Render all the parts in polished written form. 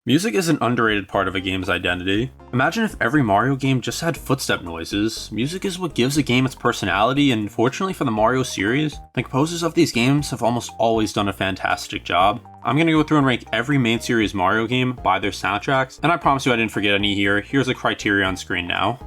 Music is an underrated part of a game's identity. Imagine if every Mario game just had footstep noises. Music is what gives a game its personality, and fortunately for the Mario series, the composers of these games have almost always done a fantastic job. I'm gonna go through and rank every main series Mario game by their soundtracks, and I promise you I didn't forget any here. Here's a criteria on screen now.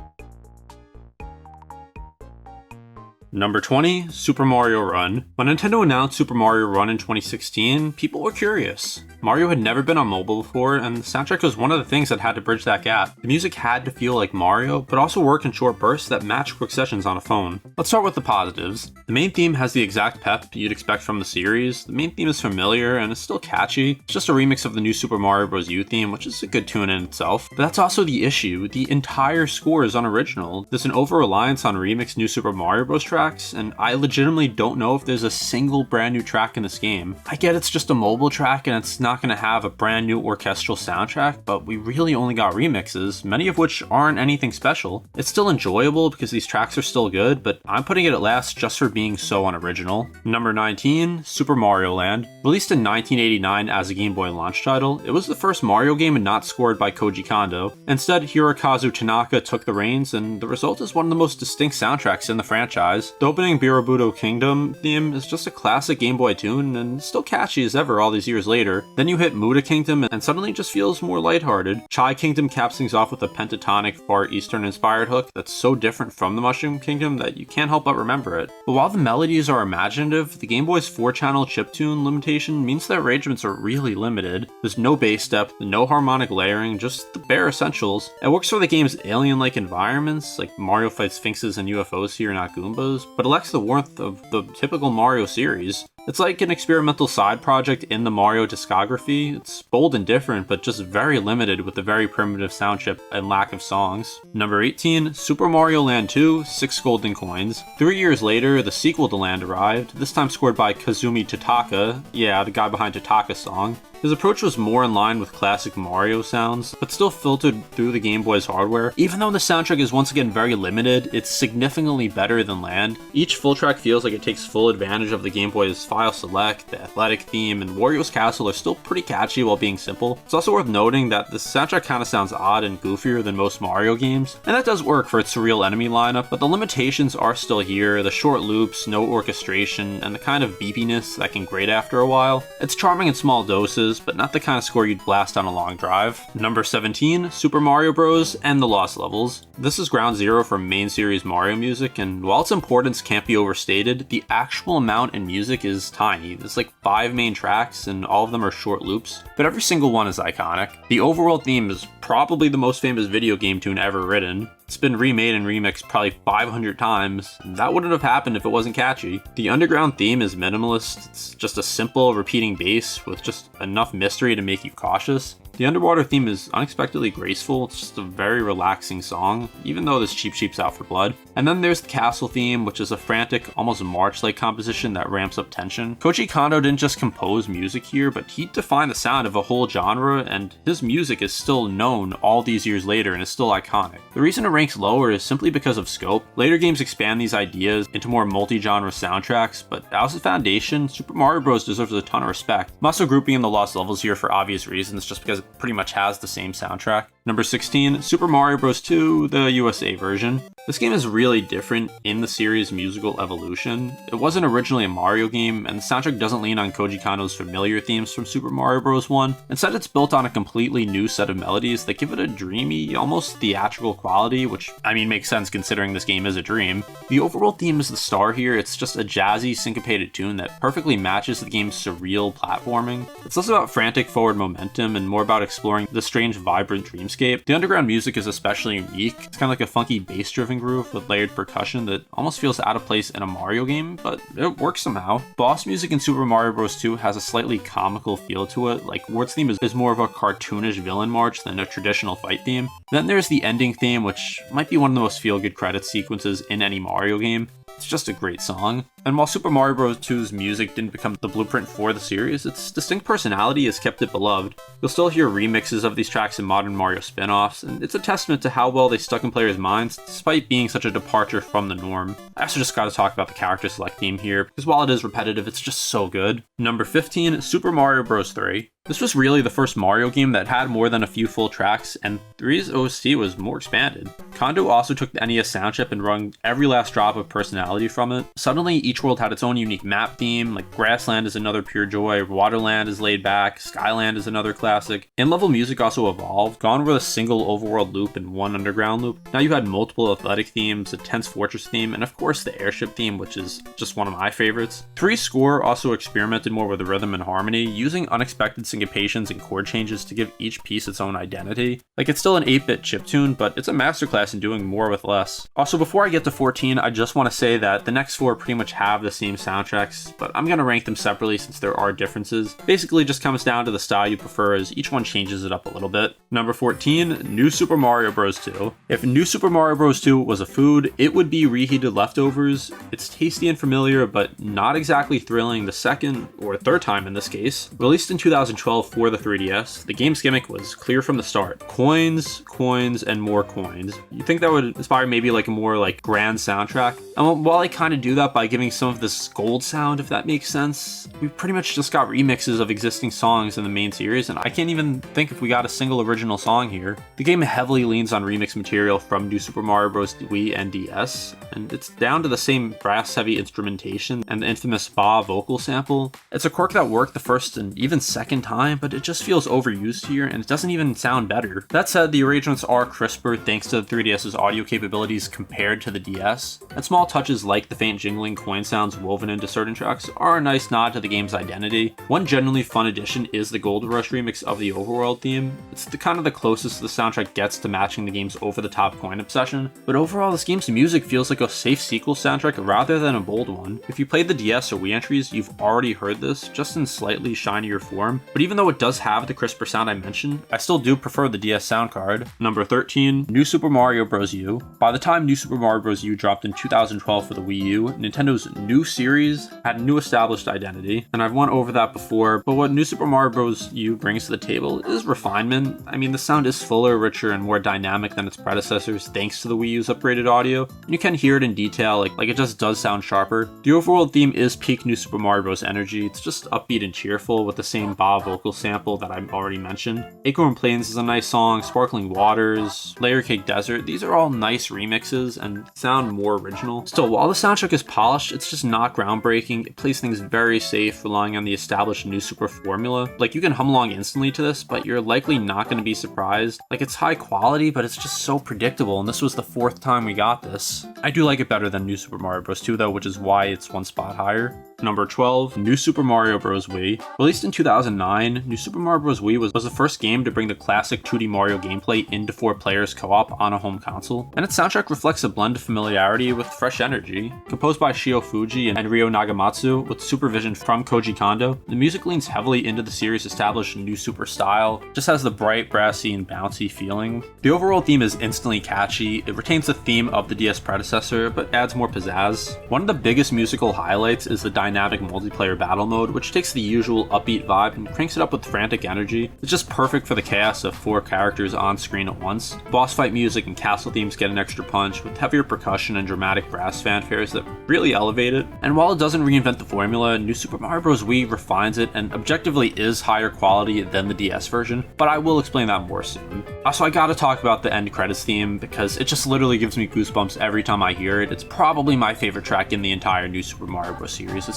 Number 20, Super Mario Run. When Nintendo announced Super Mario Run in 2016, people were curious. Mario had never been on mobile before, and the soundtrack was one of the things that had to bridge that gap. The music had to feel like Mario, but also work in short bursts that matched quick sessions on a phone. Let's start with the positives. The main theme has the exact pep you'd expect from the series. The main theme is familiar and is still catchy. It's just a remix of the new Super Mario Bros. U theme, which is a good tune in itself. But that's also the issue. The entire score is unoriginal. There's an over-reliance on remixed new Super Mario Bros. Tracks, and I legitimately don't know if there's a single brand new track in this game. I get it's just a mobile track and it's not going to have a brand new orchestral soundtrack, but we really only got remixes, many of which aren't anything special. It's still enjoyable because these tracks are still good, but I'm putting it at last just for being so unoriginal. Number 19, Super Mario Land. Released in 1989 as a Game Boy launch title, it was the first Mario game not scored by Koji Kondo. Instead, Hirokazu Tanaka took the reins, and the result is one of the most distinct soundtracks in the franchise. The opening Birobuto Kingdom theme is just a classic Game Boy tune, and still catchy as ever all these years later. Then you hit Muda Kingdom, and suddenly it just feels more lighthearted. Chai Kingdom caps things off with a pentatonic, Far Eastern inspired hook that's so different from the Mushroom Kingdom that you can't help but remember it. But while the melodies are imaginative, the Game Boy's 4-channel chiptune limitation means that arrangements are really limited. There's no bass step, no harmonic layering, just the bare essentials. It works for the game's alien-like environments, like Mario fights sphinxes and UFOs here, not Goombas, but it lacks the warmth of the typical Mario series. It's like an experimental side project in the Mario discography. It's bold and different, but just very limited with a very primitive sound chip and lack of songs. Number 18, Super Mario Land 2, 6 Golden Coins. 3 years later, the sequel to Land arrived, this time scored by Kazumi Tataka, yeah, the guy behind Tataka's song. His approach was more in line with classic Mario sounds, but still filtered through the Game Boy's hardware. Even though the soundtrack is once again very limited, it's significantly better than Land. Each full track feels like it takes full advantage of the Game Boy's file select, the athletic theme, and Wario's Castle are still pretty catchy while being simple. It's also worth noting that the soundtrack kinda sounds odd and goofier than most Mario games, and that does work for its surreal enemy lineup, but the limitations are still here, the short loops, no orchestration, and the kind of beepiness that can grate after a while. It's charming in small doses, but not the kind of score you'd blast on a long drive. Number 17, Super Mario Bros. And the Lost Levels. This is ground zero for main series Mario music, and while its importance can't be overstated, the actual amount in music is tiny. There's like 5 main tracks, and all of them are short loops, but every single one is iconic. The overworld theme is probably the most famous video game tune ever written. It's been remade and remixed probably 500 times. That wouldn't have happened if it wasn't catchy. The underground theme is minimalist. It's just a simple repeating bass with just enough mystery to make you cautious. The underwater theme is unexpectedly graceful. It's just a very relaxing song, even though this Cheep Cheep's out for blood. And then there's the castle theme, which is a frantic, almost march-like composition that ramps up tension. Koji Kondo didn't just compose music here, but he defined the sound of a whole genre, and his music is still known all these years later and is still iconic. The reason it ranks lower is simply because of scope. Later games expand these ideas into more multi-genre soundtracks, but as a foundation, Super Mario Bros. Deserves a ton of respect. I'm also grouping in the Lost Levels here for obvious reasons, just because pretty much has the same soundtrack. Number 16, Super Mario Bros. 2, the USA version. This game is really different in the series' musical evolution. It wasn't originally a Mario game, and the soundtrack doesn't lean on Koji Kondo's familiar themes from Super Mario Bros. 1. Instead, it's built on a completely new set of melodies that give it a dreamy, almost theatrical quality, which, I mean, makes sense considering this game is a dream. The overall theme is the star here. It's just a jazzy, syncopated tune that perfectly matches the game's surreal platforming. It's less about frantic forward momentum and more about exploring the strange, vibrant dreamscape. The underground music is especially unique. It's kind of like a funky bass-driven groove with layered percussion that almost feels out of place in a Mario game, but it works somehow. Boss music in Super Mario Bros. 2 has a slightly comical feel to it, like Wart's theme is more of a cartoonish villain march than a traditional fight theme. Then there's the ending theme, which might be one of the most feel-good credit sequences in any Mario game. It's just a great song. And while Super Mario Bros. 2's music didn't become the blueprint for the series, its distinct personality has kept it beloved. You'll still hear remixes of these tracks in modern Mario spin-offs, and it's a testament to how well they stuck in players' minds, despite being such a departure from the norm. I also just gotta talk about the character select theme here, because while it is repetitive, it's just so good. Number 15, Super Mario Bros. 3. This was really the first Mario game that had more than a few full tracks, and 3's OST was more expanded. Kondo also took the NES sound chip and wrung every last drop of personality from it. Suddenly, each world had its own unique map theme, like Grassland is another pure joy, Waterland is laid back, Skyland is another classic. In-level music also evolved, gone with a single overworld loop and one underground loop. Now you had multiple athletic themes, a tense fortress theme, and of course the airship theme, which is just one of my favorites. 3's score also experimented more with the rhythm and harmony, using unexpected syncopations and chord changes to give each piece its own identity. Like, it's still an 8-bit chiptune, but it's a masterclass in doing more with less. Also, before I get to 14, I just want to say that the next 4 pretty much have the same soundtracks, but I'm going to rank them separately since there are differences. Basically, it just comes down to the style you prefer, as each one changes it up a little bit. Number 14, New Super Mario Bros. 2. If New Super Mario Bros. 2 was a food, it would be reheated leftovers. It's tasty and familiar, but not exactly thrilling the second or third time in this case. Released in 2012 for the 3DS, the game's gimmick was clear from the start. Coins, coins, and more coins. You think that would inspire maybe like a more like grand soundtrack? And while I kind of do that by giving some of this gold sound, if that makes sense, we pretty much just got remixes of existing songs in the main series, and I can't even think if we got a single original song here. The game heavily leans on remix material from New Super Mario Bros. Wii and DS, and it's down to the same brass-heavy instrumentation and the infamous Ba vocal sample. It's a quirk that worked the first and even second time, but it just feels overused here, and it doesn't even sound better. That said, the arrangements are crisper thanks to the 3DS's audio capabilities compared to the DS, and small touches like the faint jingling coin sounds woven into certain tracks are a nice nod to the game's identity. One genuinely fun addition is the Gold Rush remix of the overworld theme. It's the kind of the closest the soundtrack gets to matching the game's over-the-top coin obsession, but overall this game's music feels like a safe sequel soundtrack rather than a bold one. If you played the DS or Wii entries, you've already heard this, just in slightly shinier form, but even though it does have the crisper sound I mentioned, I still do prefer the DS sound card. Number 13, New Super Mario Bros. U. By the time New Super Mario Bros. U dropped in 2012 for the Wii U, Nintendo's new series had a new established identity, and I've went over that before, but what New Super Mario Bros. U brings to the table is refinement. I mean, the sound is fuller, richer, and more dynamic than its predecessors thanks to the Wii U's upgraded audio. You can hear it in detail, like it just does sound sharper. The overworld theme is peak New Super Mario Bros. Energy. It's just upbeat and cheerful with the same Ba vocal sample that I've already mentioned. Acorn Plains is a nice song, Sparkling Waters, Layer Cake Desert, these are all nice remixes and sound more original. Still, while the soundtrack is polished, it's just not groundbreaking. It plays things very safe, relying on the established New Super formula. Like, you can hum along instantly to this, but you're likely not going to be surprised. Like, it's high quality, but it's just so predictable, and this was the 4th time we got this. I do like it better than New Super Mario Bros. 2 though, which is why it's one spot higher. Number 12, New Super Mario Bros. Wii. Released in 2009, New Super Mario Bros. Wii was the first game to bring the classic 2D Mario gameplay into 4 players co-op on a home console, and its soundtrack reflects a blend of familiarity with fresh energy. Composed by Shio Fuji and Ryo Nagamatsu, with supervision from Koji Kondo, the music leans heavily into the series' established New Super style, just has the bright, brassy, and bouncy feeling. The overall theme is instantly catchy. It retains the theme of the DS predecessor, but adds more pizzazz. One of the biggest musical highlights is the dynamic multiplayer battle mode, which takes the usual upbeat vibe and cranks it up with frantic energy. It's just perfect for the chaos of 4 characters on screen at once. Boss fight music and castle themes get an extra punch, with heavier percussion and dramatic brass fanfares that really elevate it. And while it doesn't reinvent the formula, New Super Mario Bros. Wii refines it and objectively is higher quality than the DS version, but I will explain that more soon. Also, I gotta talk about the end credits theme because it just literally gives me goosebumps every time I hear it. It's probably my favorite track in the entire New Super Mario Bros. Series.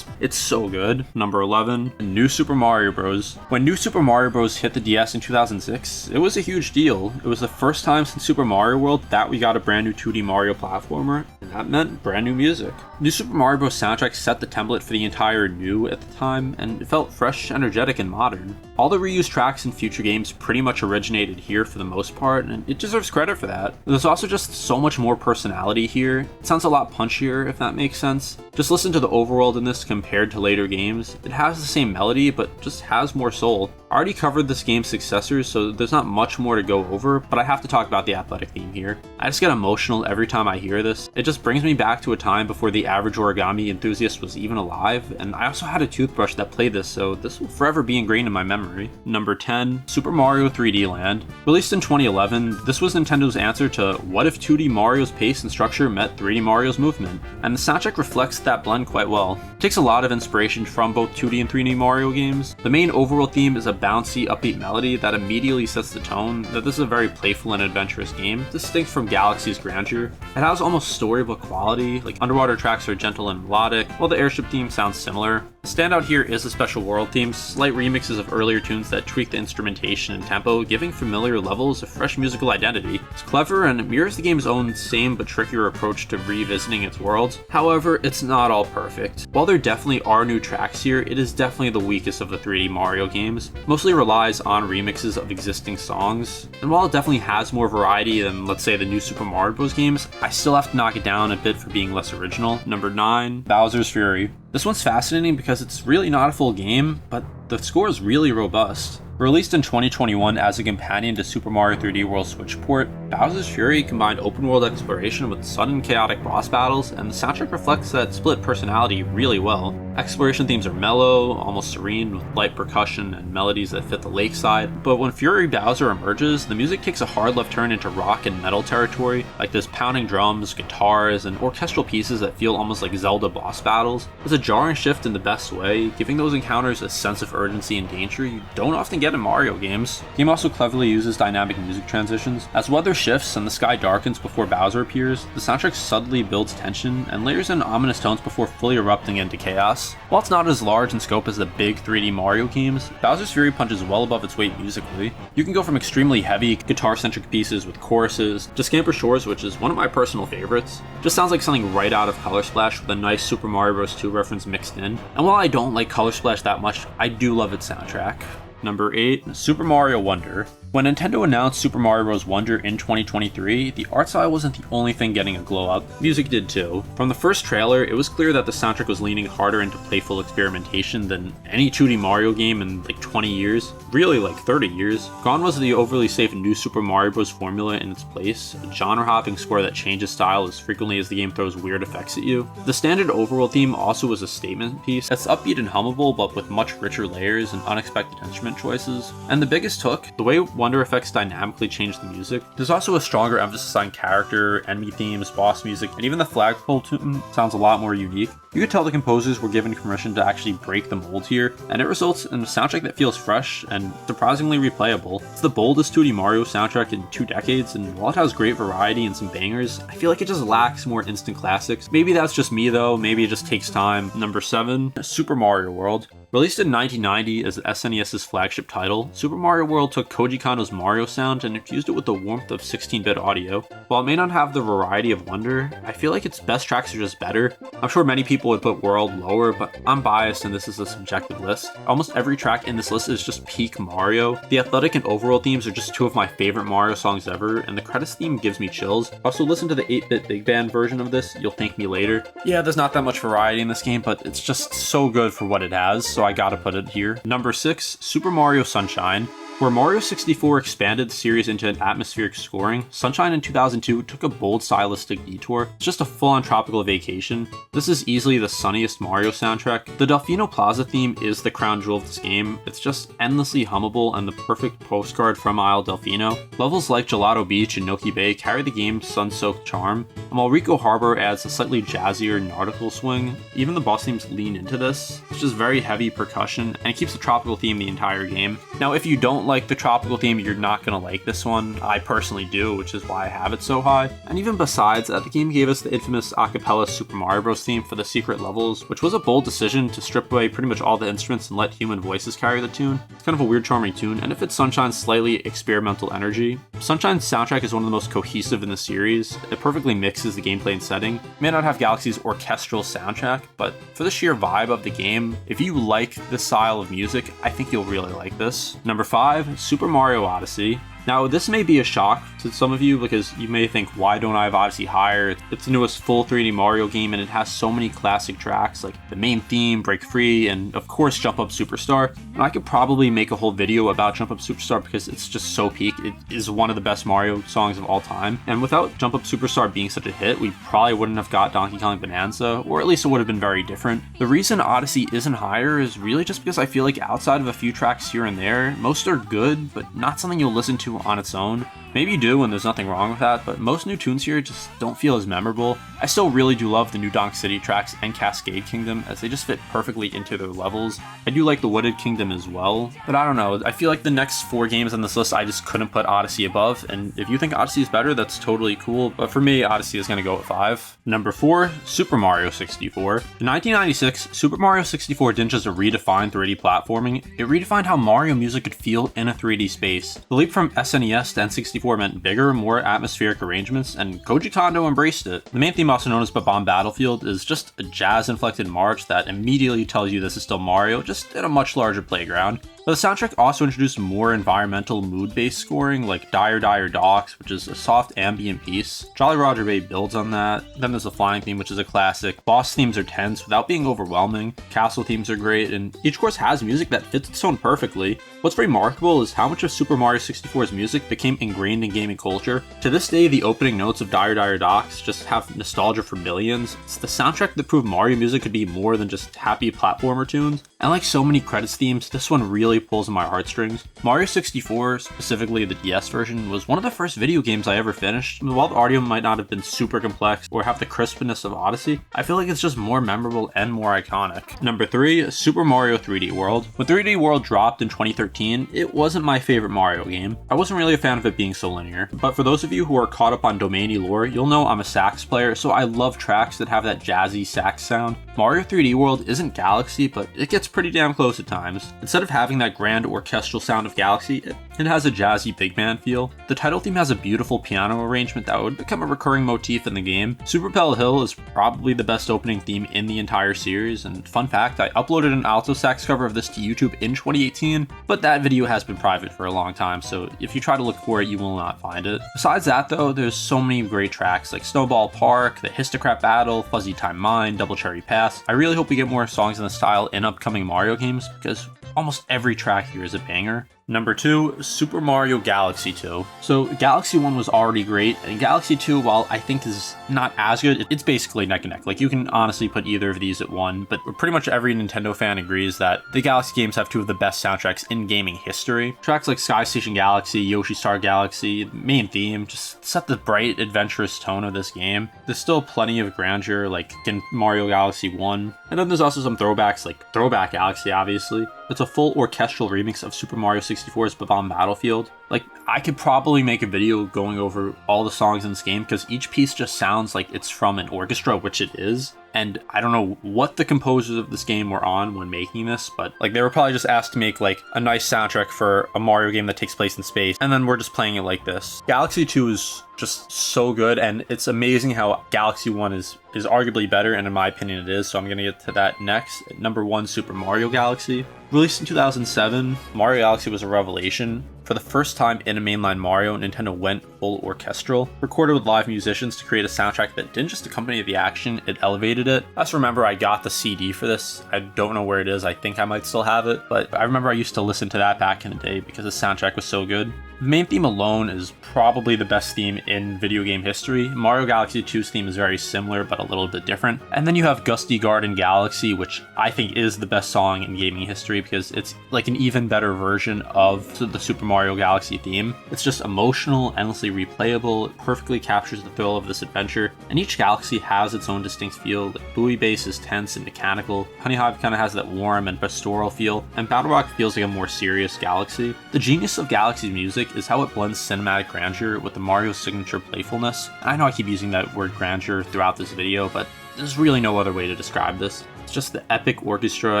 It's so good. Number 11, New Super Mario Bros. When New Super Mario Bros. Hit the DS in 2006, it was a huge deal. It was the first time since Super Mario World that we got a brand new 2D Mario platformer, and that meant brand new music. New Super Mario Bros. Soundtrack set the template for the entire new at the time, and it felt fresh, energetic, and modern. All the reused tracks in future games pretty much originated here for the most part, and it deserves credit for that. There's also just so much more personality here. It sounds a lot punchier, if that makes sense. Just listen to the overworld in this compared to later games. It has the same melody, but just has more soul. I already covered this game's successors, so there's not much more to go over, but I have to talk about the athletic theme here. I just get emotional every time I hear this. It just brings me back to a time before the average origami enthusiast was even alive, and I also had a toothbrush that played this, so this will forever be ingrained in my memory. Number 10, Super Mario 3D Land. Released in 2011, this was Nintendo's answer to what if 2D Mario's pace and structure met 3D Mario's movement, and the soundtrack reflects that blend quite well. It takes a lot of inspiration from both 2D and 3D Mario games. The main overworld theme is a bouncy, upbeat melody that immediately sets the tone that this is a very playful and adventurous game, distinct from Galaxy's grandeur. It has almost storybook quality, like underwater tracks are gentle and melodic, while the airship theme sounds similar. The standout here is the special world theme, slight remixes of earlier tunes that tweak the instrumentation and tempo, giving familiar levels a fresh musical identity. It's clever and it mirrors the game's own same but trickier approach to revisiting its worlds. However, it's not all perfect. While there definitely are new tracks here, it is definitely the weakest of the 3D Mario games. Mostly relies on remixes of existing songs, and while it definitely has more variety than, let's say, the new Super Mario Bros. Games, I still have to knock it down a bit for being less original. Number 9, Bowser's Fury. This one's fascinating because it's really not a full game, but the score is really robust. Released in 2021 as a companion to Super Mario 3D World Switch port, Bowser's Fury combined open world exploration with sudden chaotic boss battles, and the soundtrack reflects that split personality really well. Exploration themes are mellow, almost serene, with light percussion and melodies that fit the lakeside, but when Fury Bowser emerges, the music takes a hard left turn into rock and metal territory, like there's pounding drums, guitars, and orchestral pieces that feel almost like Zelda boss battles. It's a jarring shift in the best way, giving those encounters a sense of urgency and danger you don't often get in Mario games. The game also cleverly uses dynamic music transitions. As weather shifts and the sky darkens before Bowser appears, the soundtrack subtly builds tension and layers in ominous tones before fully erupting into chaos. While it's not as large in scope as the big 3D Mario games, Bowser's Fury punches well above its weight musically. You can go from extremely heavy, guitar-centric pieces with choruses to Scamper Shores, which is one of my personal favorites. Just sounds like something right out of Color Splash with a nice Super Mario Bros. 2 reference mixed in. And while I don't like Color Splash that much, I do love its soundtrack. Number 8, Super Mario Wonder. When Nintendo announced Super Mario Bros. Wonder in 2023, the art style wasn't the only thing getting a glow up, music did too. From the first trailer, it was clear that the soundtrack was leaning harder into playful experimentation than any 2D Mario game in like 20 years, really like 30 years. Gone was the overly safe new Super Mario Bros. Formula in its place, a genre-hopping score that changes style as frequently as the game throws weird effects at you. The standard overworld theme also was a statement piece that's upbeat and hummable, but with much richer layers and unexpected instrument choices. And the biggest hook, the way Wonder effects dynamically change the music. There's also a stronger emphasis on character, enemy themes, boss music, and even the flagpole tune sounds a lot more unique. You could tell the composers were given permission to actually break the mold here, and it results in a soundtrack that feels fresh and surprisingly replayable. It's the boldest 2D Mario soundtrack in 2 decades, and while it has great variety and some bangers, I feel like it just lacks more instant classics. Maybe that's just me though, maybe it just takes time. Number 7, Super Mario World. Released in 1990 as SNES's flagship title, Super Mario World took Koji Kondo's Mario sound and infused it with the warmth of 16-bit audio. While it may not have the variety of Wonder, I feel like its best tracks are just better. I'm sure many people would put World lower, but I'm biased and this is a subjective list. Almost every track in this list is just peak Mario. The athletic and overworld themes are just 2 of my favorite Mario songs ever, and the credits theme gives me chills. Also listen to the 8-bit big band version of this, you'll thank me later. Yeah, there's not that much variety in this game, but it's just so good for what it has, so I gotta put it here. Number 6, Super Mario Sunshine. Where Mario 64 expanded the series into an atmospheric scoring, Sunshine in 2002 took a bold stylistic detour. It's just a full-on tropical vacation. This is easily the sunniest Mario soundtrack. The Delfino Plaza theme is the crown jewel of this game. It's just endlessly hummable and the perfect postcard from Isle Delfino. Levels like Gelato Beach and Noki Bay carry the game's sun-soaked charm, and while Rico Harbor adds a slightly jazzier nautical swing, even the boss themes lean into this. It's just very heavy percussion, and it keeps the tropical theme the entire game. Now, if you don't like the tropical theme, you're not gonna like this one. I personally do, which is why I have it so high. And even besides that, the game gave us the infamous acapella Super Mario Bros. Theme for the secret levels, which was a bold decision to strip away pretty much all the instruments and let human voices carry the tune. It's kind of a weird, charming tune, and it fits Sunshine's slightly experimental energy. Sunshine's soundtrack is one of the most cohesive in the series. It perfectly mixes the gameplay and setting. It may not have Galaxy's orchestral soundtrack, but for the sheer vibe of the game, if you like this style of music, I think you'll really like this. Number 5, Super Mario Odyssey. Now, this may be a shock to some of you because you may think, why don't I have Odyssey higher? It's the newest full 3D Mario game and it has so many classic tracks like the main theme, Break Free, and of course Jump Up Superstar. And I could probably make a whole video about Jump Up Superstar because it's just so peak. It is one of the best Mario songs of all time. And without Jump Up Superstar being such a hit, we probably wouldn't have got Donkey Kong Bonanza, or at least it would have been very different. The reason Odyssey isn't higher is really just because I feel like outside of a few tracks here and there, most are good, but not something you'll listen to on its own. Maybe you do, and there's nothing wrong with that, but most new tunes here just don't feel as memorable. I still really do love the new Donk City tracks and Cascade Kingdom, as they just fit perfectly into their levels. I do like the Wooded Kingdom as well, but I don't know, I feel like the next 4 games on this list I just couldn't put Odyssey above, and if you think Odyssey is better, that's totally cool, but for me, Odyssey is going to go at 5. Number 4, Super Mario 64. In 1996, Super Mario 64 didn't just redefine 3D platforming, it redefined how Mario music could feel in a 3D space. The leap from SNES to N64 meant bigger, more atmospheric arrangements, and Koji Kondo embraced it. The main theme, also known as Bob-omb Battlefield, is just a jazz-inflected march that immediately tells you this is still Mario, just in a much larger playground. But the soundtrack also introduced more environmental mood-based scoring, like Dire Dire Docks, which is a soft ambient piece. Jolly Roger Bay builds on that. Then there's the flying theme, which is a classic. Boss themes are tense without being overwhelming. Castle themes are great, and each course has music that fits its tone perfectly. What's remarkable is how much of Super Mario 64's music became ingrained in gaming culture. To this day, the opening notes of Dire Dire Docks just have nostalgia for millions. It's the soundtrack that proved Mario music could be more than just happy platformer tunes. And like so many credits themes, this one really pulls on my heartstrings. Mario 64, specifically the DS version, was one of the first video games I ever finished. And while the audio might not have been super complex or have the crispness of Odyssey, I feel like it's just more memorable and more iconic. Number 3, Super Mario 3D World. When 3D World dropped in 2013, it wasn't my favorite Mario game. I wasn't really a fan of it being so linear, but for those of you who are caught up on domainy lore, you'll know I'm a sax player, so I love tracks that have that jazzy sax sound. Mario 3D World isn't Galaxy, but it gets pretty damn close at times. Instead of having that grand orchestral sound of Galaxy, it has a jazzy big band feel. The title theme has a beautiful piano arrangement that would become a recurring motif in the game. Super Pell Hill is probably the best opening theme in the entire series, and fun fact, I uploaded an alto sax cover of this to YouTube in 2018, but that video has been private for a long time, so if you try to look for it, you will not find it. Besides that though, there's so many great tracks like Snowball Park, the Histocrat Battle, Fuzzy Time Mine, Double Cherry Pass. I really hope we get more songs in the style in upcoming Mario games, because almost every track here is a banger. Number 2, Super Mario Galaxy 2. So Galaxy 1 was already great, and Galaxy 2, while I think is not as good, it's basically neck and neck. Like, you can honestly put either of these at 1, but pretty much every Nintendo fan agrees that the Galaxy games have 2 of the best soundtracks in gaming history. Tracks like Sky Station Galaxy, Yoshi Star Galaxy, the main theme, just set the bright, adventurous tone of this game. There's still plenty of grandeur, like in Mario Galaxy 1, and then there's also some throwbacks, like Throwback Galaxy, obviously. It's a full orchestral remix of Super Mario 64's Bob-omb Battlefield. Like, I could probably make a video going over all the songs in this game because each piece just sounds like it's from an orchestra, which it is. And I don't know what the composers of this game were on when making this, but like they were probably just asked to make like a nice soundtrack for a Mario game that takes place in space, and then we're just playing it like this. Galaxy 2 is just so good, and it's amazing how Galaxy 1 is arguably better, and in my opinion it is, so I'm gonna get to that next. At number 1, Super Mario Galaxy. Released in 2007, Mario Galaxy was a revelation. For the first time in a mainline Mario, Nintendo went full orchestral, recorded with live musicians to create a soundtrack that didn't just accompany the action, it elevated it. I just remember I got the CD for this. I don't know where it is, I think I might still have it, but I remember I used to listen to that back in the day because the soundtrack was so good. The main theme alone is probably the best theme in video game history. Mario Galaxy 2's theme is very similar, but a little bit different. And then you have Gusty Garden Galaxy, which I think is the best song in gaming history because it's like an even better version of the Super Mario Galaxy theme. It's just emotional, endlessly replayable, it perfectly captures the thrill of this adventure, and each galaxy has its own distinct feel. The Bowie Base is tense and mechanical, Honey Hive kind of has that warm and pastoral feel, and Battle Rock feels like a more serious galaxy. The genius of Galaxy's music is how it blends cinematic grandeur with the Mario signature playfulness. I know I keep using that word grandeur throughout this video, but there's really no other way to describe this. It's just the epic orchestra,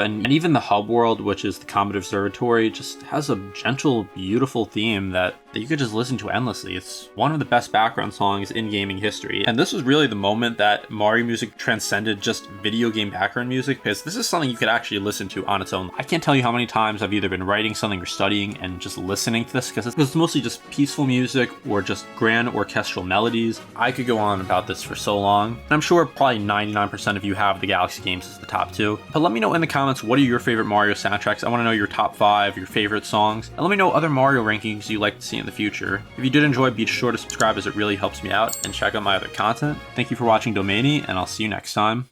and even the hub world, which is the Comet Observatory, just has a gentle, beautiful theme that you could just listen to endlessly. It's one of the best background songs in gaming history. And this was really the moment that Mario music transcended just video game background music, because this is something you could actually listen to on its own. I can't tell you how many times I've either been writing something or studying and just listening to this, because it's mostly just peaceful music or just grand orchestral melodies. I could go on about this for so long, and I'm sure probably 99% of you have the Galaxy games as the top 2. But let me know in the comments, what are your favorite Mario soundtracks? I want to know your top 5, your favorite songs, and let me know other Mario rankings you'd like to see in the future. If you did enjoy, be sure to subscribe as it really helps me out, and check out my other content. Thank you for watching Domainy, and I'll see you next time.